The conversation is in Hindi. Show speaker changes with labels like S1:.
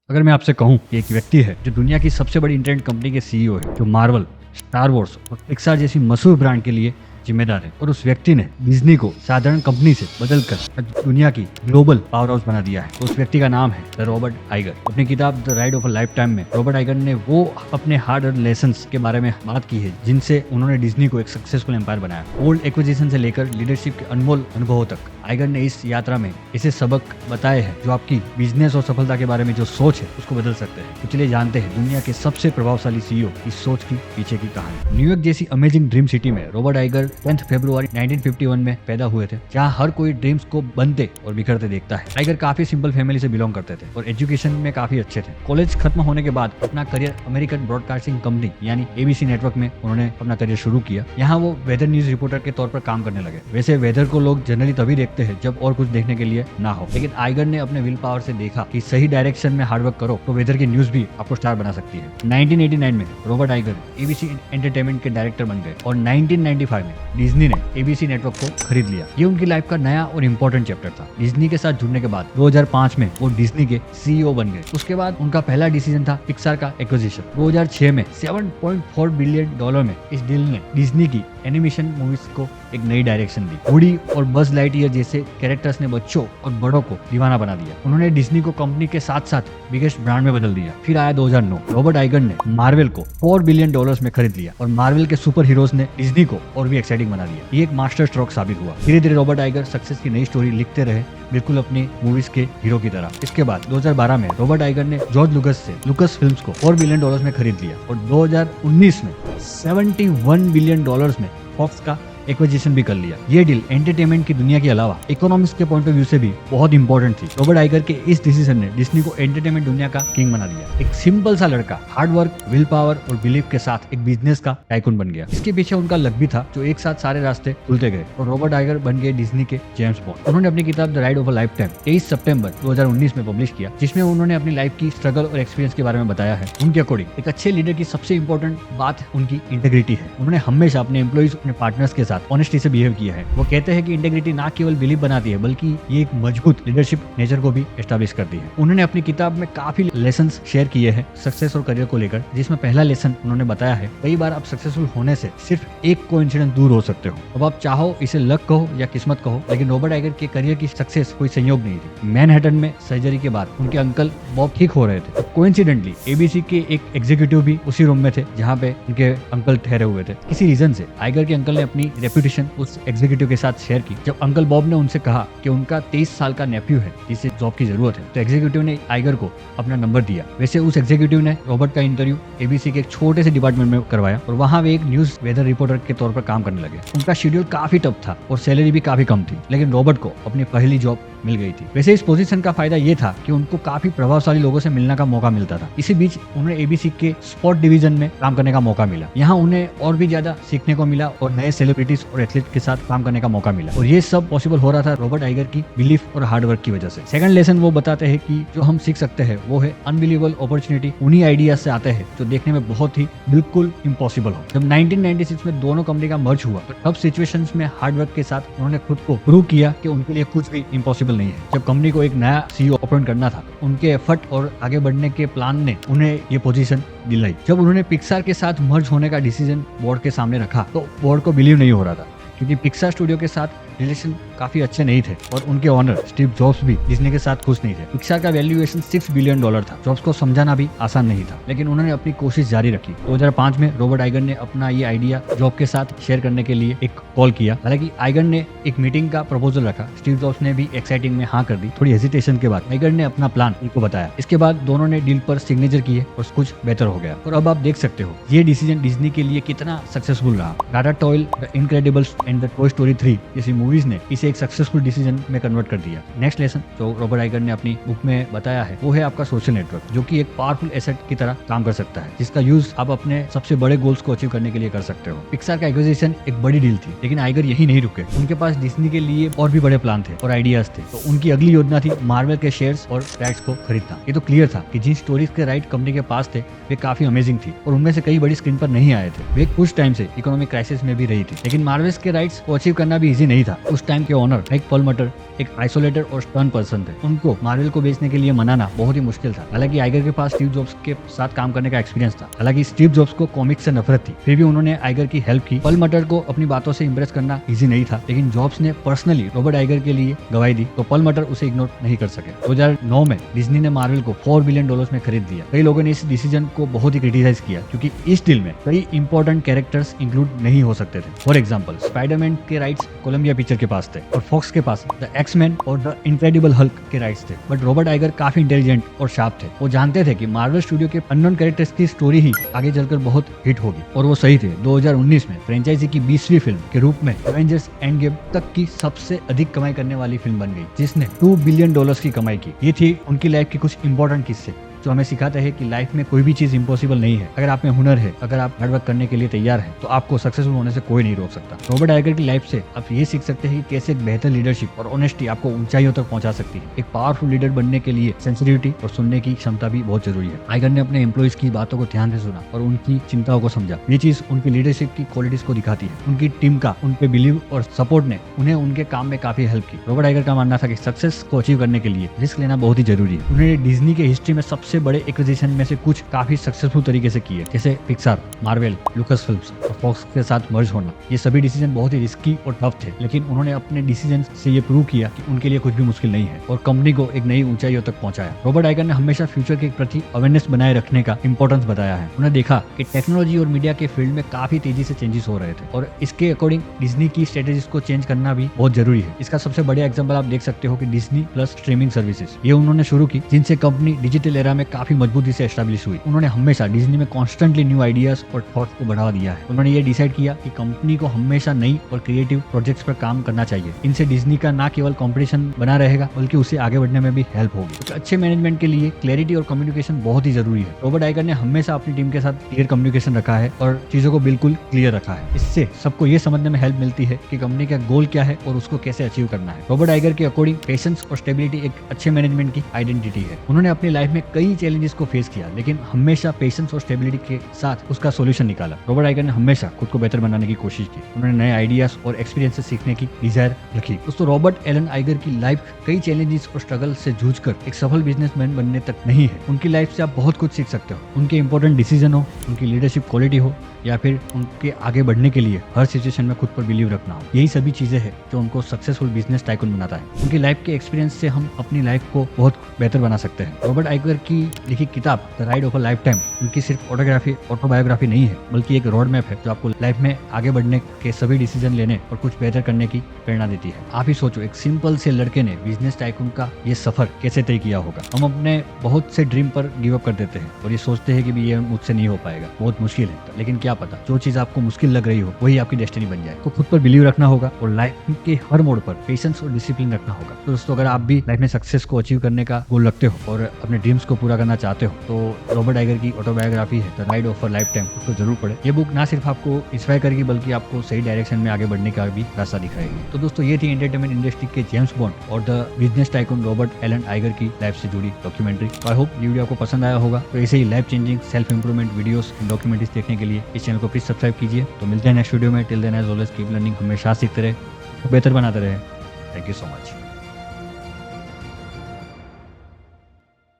S1: अगर मैं आपसे कहूं कि एक व्यक्ति है जो दुनिया की सबसे बड़ी इंटरनेट कंपनी के सीईओ है, जो मार्वल, स्टार वॉर्स और पिक्सार जैसी मशहूर ब्रांड के लिए जिम्मेदार है, और उस व्यक्ति ने डिज्नी को साधारण कंपनी से बदलकर आज दुनिया की ग्लोबल पावर हाउस बना दिया है, तो उस व्यक्ति का नाम है द रॉबर्ट आइगर। अपनी किताब the ride of a life time में रॉबर्ट आइगर ने वो अपने हार्ड अर्न लेसन्स के बारे में बात की है जिनसे उन्होंने डिज्नी को एक सक्सेसफुल एम्पायर बनाया। ओल्ड एक्विजिशन से लेकर लीडरशिप के अनमोल अनुभवों तक आइगर ने इस यात्रा में ऐसे सबक बताए हैं जो आपकी बिजनेस और सफलता के बारे में जो सोच है उसको बदल सकते हैं। तो चलिए जानते हैं दुनिया के सबसे प्रभावशाली सीईओ की सोच की पीछे की कहानी। न्यूयॉर्क जैसी अमेजिंग ड्रीम सिटी में रॉबर्ट आइगर 10 फरवरी 1951 में पैदा हुए थे, जहाँ हर कोई ड्रीम्स को बनते और बिखरते देखता है। आइगर काफी सिंपल फैमिली से बिलोंग करते थे और एजुकेशन में काफी अच्छे थे। कॉलेज खत्म होने के बाद अपना करियर अमेरिकन ब्रॉडकास्टिंग कंपनी यानी एबीसी नेटवर्क में उन्होंने अपना करियर शुरू किया। यहाँ वो वेदर न्यूज रिपोर्टर के तौर पर काम करने लगे। वैसे वेदर को लोग जनरली तभी देखते हैं जब और कुछ देखने के लिए ना हो, लेकिन आइगर ने अपने विल पावर से देखा कि सही डायरेक्शन में हार्डवर्क करो तो वेदर की न्यूज भी आपको स्टार बना सकती है। 1989 में रॉबर्ट आइगर एबीसी एंटरटेनमेंट के डायरेक्टर बन गए और 1995 में डिज्नी ने एबीसी नेटवर्क को खरीद लिया। ये उनकी लाइफ का नया और इम्पोर्टेंट चैप्टर था। डिज्नी के साथ जुड़ने के बाद 2005 में वो डिज्नी के सीईओ बन गए। उसके बाद उनका पहला डिसीजन था पिक्सार का एक्विजिशन। 2006 में $7.4 बिलियन में इस डील ने डिज्नी की एनिमेशन मूवीज को एक नई डायरेक्शन दी। वुडी और बज लाइटईयर जैसे कैरेक्टर्स ने बच्चों और बड़ों को दीवाना बना दिया। उन्होंने डिज्नी को कंपनी के साथ साथ बिगेस्ट ब्रांड में बदल दिया। फिर आया 2009, रॉबर्ट आइगर ने मार्वल को $4 बिलियन में खरीद लिया और मार्वल के सुपर हीरोज ने डिज्नी को और भी एक्साइटिंग बना दिया। ये एक मास्टर स्ट्रोक साबित हुआ। धीरे धीरे रॉबर्ट आइगर सक्सेस की नई स्टोरी लिखते रहे, बिल्कुल अपनी मूवीज के हीरो की तरह। इसके बाद 2012 में रॉबर्ट आइगर ने जॉर्ज लुकस से लुकस फिल्म्स को $4 बिलियन में खरीद लिया और 2019 में $71 बिलियन में फॉक्स का एक्विजिशन भी कर लिया। ये डील एंटरटेनमेंट की दुनिया के अलावा इकोनॉमिक्स के पॉइंट ऑफ व्यू से भी बहुत इंपॉर्टेंट थी। रॉबर्ट आइगर के इस डिसीजन ने डिज्नी को एंटरटेनमेंट दुनिया का किंग बना दिया। एक सिंपल सा लड़का हार्ड वर्क, विल पावर और बिलीफ के साथ एक बिजनेस का टाइकून बन गया। इसके पीछे उनका लक भी था, जो एक साथ सारे रास्ते खुलते गए और रॉबर्ट आइगर बन गए डिज्नी के जेम्स बॉन्ड। उन्होंने अपनी किताब the ride of a life time 23 सितंबर 2019 में पब्लिश किया, जिसमें उन्होंने अपनी लाइफ की स्ट्रगल और एक्सपीरियंस के बारे में बताया है। उनके अकॉर्डिंग एक अच्छे लीडर की सबसे इंपॉर्टेंट बात उनकी इंटेग्रिटी है। उन्होंने हमेशा अपने एम्प्लॉइज, अपने पार्टनर्स के साथ ऑनेस्टी से बिहेव किया है। वो कहते हैं कि इंटेग्रिटी ना केवल बिलीफ बनाती है बल्कि ये एक मजबूत लीडरशिप नेचर को भी एस्टैब्लिश करती है। उन्होंने अपनी किताब में काफी लेसन्स शेयर किए हैं सक्सेस और करियर को लेकर, जिसमें पहला लेसन उन्होंने बताया है, कई बार आप सक्सेसफुल होने से सिर्फ एक कोइंसिडेंस दूर हो सकते हो। अब आप चाहो इसे लक कहो या किस्मत कहो, लेकिन रॉबर्ट आइगर के करियर की सक्सेस कोई संयोग नहीं थी। मैनहट्टन में सर्जरी के बाद उनके अंकल बॉब ठीक हो रहे थे। कोइंसिडेंटली एबीसी के एक एग्जीक्यूटिव भी उसी रूम में थे जहाँ पे उनके अंकल ठहरे हुए थे। किसी रीजन से आइगर के अंकल ने अपनी रेपुटेशन उस एग्जीक्यूटिव के साथ शेयर की। जब अंकल बॉब ने उनसे कहा कि उनका 23 साल का नेफ्यू है जिसे जॉब की जरूरत है, तो एग्जीक्यूटिव ने आइगर को अपना नंबर दिया। वैसे उस एग्जीक्यूटिव ने रॉबर्ट का इंटरव्यू एबीसी के एक छोटे से डिपार्टमेंट में करवाया और वहाँ वे एक न्यूज वेदर रिपोर्टर के तौर पर काम करने लगे। उनका शेड्यूल काफी टफ था और सैलरी भी काफी कम थी, लेकिन रॉबर्ट को अपनी पहली जॉब मिल गई थी। वैसे इस पोजीशन का फायदा ये था कि उनको काफी प्रभावशाली लोगों से मिलने का मौका मिलता था। इसी बीच उन्हें एबीसी के स्पोर्ट डिवीजन में काम करने का मौका मिला। यहाँ उन्हें और भी ज्यादा सीखने को मिला और नए सेलिब्रिटीज और एथलीट के साथ काम करने का मौका मिला, और ये सब पॉसिबल हो रहा था रॉबर्ट आइगर की बिलीफ और हार्डवर्क की वजह से। सेकंड लेसन वो बताते हैं कि जो हम सीख सकते हैं वो है अनबिलीवेबल अपॉर्चुनिटी उन्हीं आइडियाज से आते हैं जो देखने में बहुत ही बिल्कुल इम्पॉसिबल हो। जब 1996 में दोनों कंपनी का मर्ज हुआ तो टफ सिचुएशंस में हार्डवर्क के साथ उन्होंने खुद को प्रूव किया कि उनके लिए कुछ भी इम्पॉसिबल नहीं है। जब कंपनी को एक नया सीईओ अपॉइंट करना था, उनके एफर्ट और आगे बढ़ने के प्लान ने उन्हें ये पोजीशन दिलाई। जब उन्होंने पिक्सार के साथ मर्ज होने का डिसीजन बोर्ड के सामने रखा तो बोर्ड को बिलीव नहीं हो रहा था, क्योंकि पिक्सार स्टूडियो के साथ रिलेशन काफी अच्छे नहीं थे और उनके ऑनर स्टीव जॉब्स भी डिज्नी के साथ खुश नहीं थे। पिक्सार का वैल्यूएशन $6 बिलियन था। जॉब्स को समझाना भी आसान नहीं था, लेकिन उन्होंने अपनी कोशिश जारी रखी। 2005 में रॉबर्ट आइगर ने अपना ये आइडिया जॉब के साथ शेयर करने के लिए एक कॉल किया। हालांकि आइगर ने एक मीटिंग का प्रपोजल रखा, स्टीव जॉब्स ने भी एक्साइटिंग में हाँ कर दी। थोड़ी हेजिटेशन के बाद आइगर ने अपना प्लान उनको बताया। इसके बाद दोनों ने डील पर सिग्नेचर किए और कुछ बेहतर हो गया। और अब आप देख सकते हो ये डिसीजन डिज्नी के लिए कितना सक्सेसफुल रहा। Tata toil, the Incredibles and the toy story 3 जैसी मूवीज ने इसे एक सक्सेसफुल डिसीजन में कन्वर्ट कर दिया। नेक्स्ट लेसन जो रॉबर्ट आइगर ने अपनी बुक में बताया है वो है आपका सोशल नेटवर्क, जो कि एक पावरफुल एसेट की तरह काम कर सकता है, जिसका यूज आप अपने सबसे बड़े गोल्स को अचीव करने के लिए कर सकते हो। पिक्सार का एक्विजिशन एक बड़ी डील थी, लेकिन आइगर यही नहीं रुके। उनके पास डिज्नी के लिए और भी बड़े प्लान थे और आइडियाज थे। तो उनकी अगली योजना थी मार्वल के शेयर्स और राइट्स को खरीदना। ये तो क्लियर था कि जिन स्टोरीज के राइट कंपनी के पास थे वे काफी अमेजिंग थी और उनमें से कई बड़ी स्क्रीन पर नहीं आए थे। वे कुछ टाइम से इकोनॉमिक क्राइसिस में भी रही थी, लेकिन मार्वल्स के राइट्स को अचीव करना भी इजी नहीं था। उस टाइम के ओनर एक पॉल मटर एक आइसोलेटेड और स्टर्न पर्सन थे। उनको मार्वल को बेचने के लिए मनाना बहुत ही मुश्किल था। हालांकि आइगर के पास स्टीव जॉब्स के साथ काम करने का एक्सपीरियंस था। हालांकि स्टीव जॉब्स को कॉमिक्स से नफरत थी, फिर भी उन्होंने आइगर की हेल्प की। पॉल मटर को अपनी बातों से इंप्रेस करना इजी नहीं था, लेकिन जॉब्स ने पर्सनली रॉबर्ट आइगर के लिए गवाही दी तो पॉल मटर उसे इग्नोर नहीं कर सके। 2009 में डिज्नी ने मार्वल को $4 बिलियन में खरीद लिया। कई लोगों ने इस डिसीजन को बहुत ही क्रिटिसाइज किया क्योंकि इस डील में कई इंपॉर्टेंट कैरेक्टर्स इंक्लूड नहीं हो सकते थे। फॉर एग्जाम्पल, स्पाइडरमैन के राइट्स कोलंबिया पिक्चर के पास थे और फॉक्स के पास द एक्समैन और द इनक्रेडिबल हल्क के राइट्स थे। बट रॉबर्ट आइगर काफी इंटेलिजेंट और शार्प थे। वो जानते थे कि मार्वल स्टूडियो के अननोन कैरेक्टर्स की स्टोरी ही आगे चलकर बहुत हिट होगी, और वो सही थे। 2019 में फ्रेंचाइजी की 20वीं फिल्म के रूप में एवेंजर्स एंड गेम तक की सबसे अधिक कमाई करने वाली फिल्म बन गई, जिसने $2 बिलियन की कमाई की। ये थी उनकी लाइफ की कुछ इंपॉर्टेंट किस्से जो हमें सिखाते हैं कि लाइफ में कोई भी चीज इम्पॉसिबल नहीं है। अगर आप में हुनर है, अगर आप हार्डवर्क करने के लिए तैयार हैं, तो आपको सक्सेसफुल होने से कोई नहीं रोक सकता। रॉबर्ट आइगर की लाइफ से आप ये सीख सकते हैं कि कैसे एक बेहतर लीडरशिप और ऑनेस्टी आपको ऊंचाइयों तक पहुंचा सकती है। एक पावरफुल लीडर बनने के लिए सेंसिटिविटी और सुनने की क्षमता भी बहुत जरूरी है। आइगर ने अपने एम्प्लॉइज की बातों को ध्यान से सुना और उनकी चिंताओं को समझा। ये चीज उनकी लीडरशिप की क्वालिटीज को दिखाती है। उनकी टीम का उन पे बिलीव और सपोर्ट ने उन्हें उनके काम में काफी हेल्प की। रॉबर्ट आइगर का मानना था कि सक्सेस को अचीव करने के लिए रिस्क लेना बहुत ही जरूरी है। उन्होंने डिज्नी के हिस्ट्री में सबसे बड़े एक्विजिशन में से कुछ काफी सक्सेसफुल तरीके से किए, जैसे पिक्सार, मार्वल, लुकस फिल्म्स और फॉक्स के साथ मर्ज होना। ये सभी डिसीजन बहुत ही रिस्की और टफ थे, लेकिन उन्होंने अपने डिसीजन से ये प्रूव किया कि उनके लिए कुछ भी मुश्किल नहीं है और कंपनी को एक नई ऊंचाइयों तक पहुंचाया। रॉबर्ट आइगर ने हमेशा फ्यूचर के प्रति अवेयरनेस बनाए रखने का इंपॉर्टेंस बताया है। उन्हें देखा कि टेक्नोलॉजी और मीडिया के फील्ड में काफी तेजी से चेंजेस हो रहे थे और इसके अकॉर्डिंग डिज्नी की स्ट्रेटेजीज को चेंज करना भी बहुत जरूरी है। इसका सबसे बड़ा एग्जांपल आप देख सकते हो कि डिज्नी प्लस स्ट्रीमिंग सर्विसेज ये उन्होंने शुरू की, जिनसे कंपनी डिजिटल एरा में काफी मजबूती से एस्टैब्लिश हुई। उन्होंने हमेशा डिज्नी में कॉन्स्टेंटली न्यू आइडियाज और थॉट्स को बढ़ावा दिया है। उन्होंने ये डिसाइड किया कि कंपनी को हमेशा नई और क्रिएटिव प्रोजेक्ट्स पर काम करना चाहिए। इनसे डिज्नी का ना केवल कंपटीशन बना रहेगा, बल्कि उसे आगे बढ़ने में भी हेल्प होगी। तो अच्छे मैनेजमेंट के लिए क्लैरिटी और कम्युनिकेशन बहुत ही जरूरी है। रॉबर्ट आइगर ने हमेशा अपनी टीम के साथ क्लियर कम्युनिकेशन रखा है और चीजों को बिल्कुल क्लियर रखा है। इससे सबको ये समझने में हेल्प मिलती है कि कंपनी का गोल क्या है और उसको कैसे अचीव करना है। रॉबर्ट आइगर के अकॉर्डिंग पेशेंस और स्टेबिलिटी एक अच्छे मैनेजमेंट की आइडेंटिटी है। उन्होंने अपनी लाइफ में कई चैलेंजेस को फेस किया, लेकिन हमेशा पेशेंस और स्टेबिलिटी के साथ उसका सॉल्यूशन निकाला। रॉबर्ट आइगर ने हमेशा खुद को बेहतर बनाने की कोशिश की। उन्होंने नए आइडियाज और एक्सपीरियंस से सीखने की डिजायर रखी। दोस्तों, रॉबर्ट एलन आइगर की लाइफ कई चैलेंजेस और स्ट्रगल से जूझकर एक सफल बिजनेसमैन बनने तक नहीं है। उनकी लाइफ से आप बहुत कुछ सीख सकते हो। उनके इंपॉर्टेंट डिसीजन हो, उनकी लीडरशिप क्वालिटी हो, या फिर उनके आगे बढ़ने के लिए हर सिचुएशन में खुद पर बिलीव रखना हो, यही सभी चीजें हैं जो उनको सक्सेसफुल बिजनेस टाइकून बनाता है। उनकी लाइफ के एक्सपीरियंस से हम अपनी लाइफ को बहुत बेहतर बना सकते हैं। रॉबर्ट आइगर की लिखी किताब the ride of a life time उनकी सिर्फ ऑटोबायोग्राफी नहीं है, बल्कि एक रोड मैप है जो आपको लाइफ में आगे बढ़ने के सभी डिसीजन लेने और कुछ बेहतर करने की प्रेरणा देती है। आप ही सोचो, एक सिंपल से लड़के ने बिजनेस टाइकून का ये सफर कैसे तय किया होगा। हम अपने बहुत से ड्रीम पर गिव अप कर देते हैं और ये सोचते हैं कि भी ये मुझसे नहीं हो पाएगा, बहुत मुश्किल है। लेकिन क्या पता, जो चीज आपको मुश्किल लग रही हो वही आपकी डेस्टिनी बन जाए। तो खुद पर बिलीव रखना होगा और लाइफ के हर मोड़ पर पेशेंस और डिसिप्लिन रखना होगा। तो दोस्तों, अगर आप भी लाइफ में सक्सेस को अचीव करने का गोल रखते हो और अपने ड्रीम्स को पूरा करना चाहते हो, तो रॉबर्ट आइगर की ऑटोबायोग्राफी है the ride of a life time, उसको जरूर पढ़े। ये बुक ना सिर्फ आपको इंस्पायर करेगी, बल्कि आपको सही डायरेक्शन में आगे बढ़ने का भी रास्ता दिखाएगी। तो दोस्तों, ये थी एंटरटेनमेंट इंडस्ट्री के जेम्स बॉन्ड और the business tycoon Robert Allen Iger की लाइफ से जुड़ी डॉक्यूमेंट्री। आई होप ये वीडियो आपको पसंद आया होगा। तो ऐसे ही life changing self improvement videos documentaries देखने के लिए इस चैनल को प्लीज सब्सक्राइब कीजिए। तो मिलते हैं नेक्स्ट वीडियो में। Till then as always keep learning, हमेशा सीखते रहे, बेहतर बनाते रहे। Thank you so much.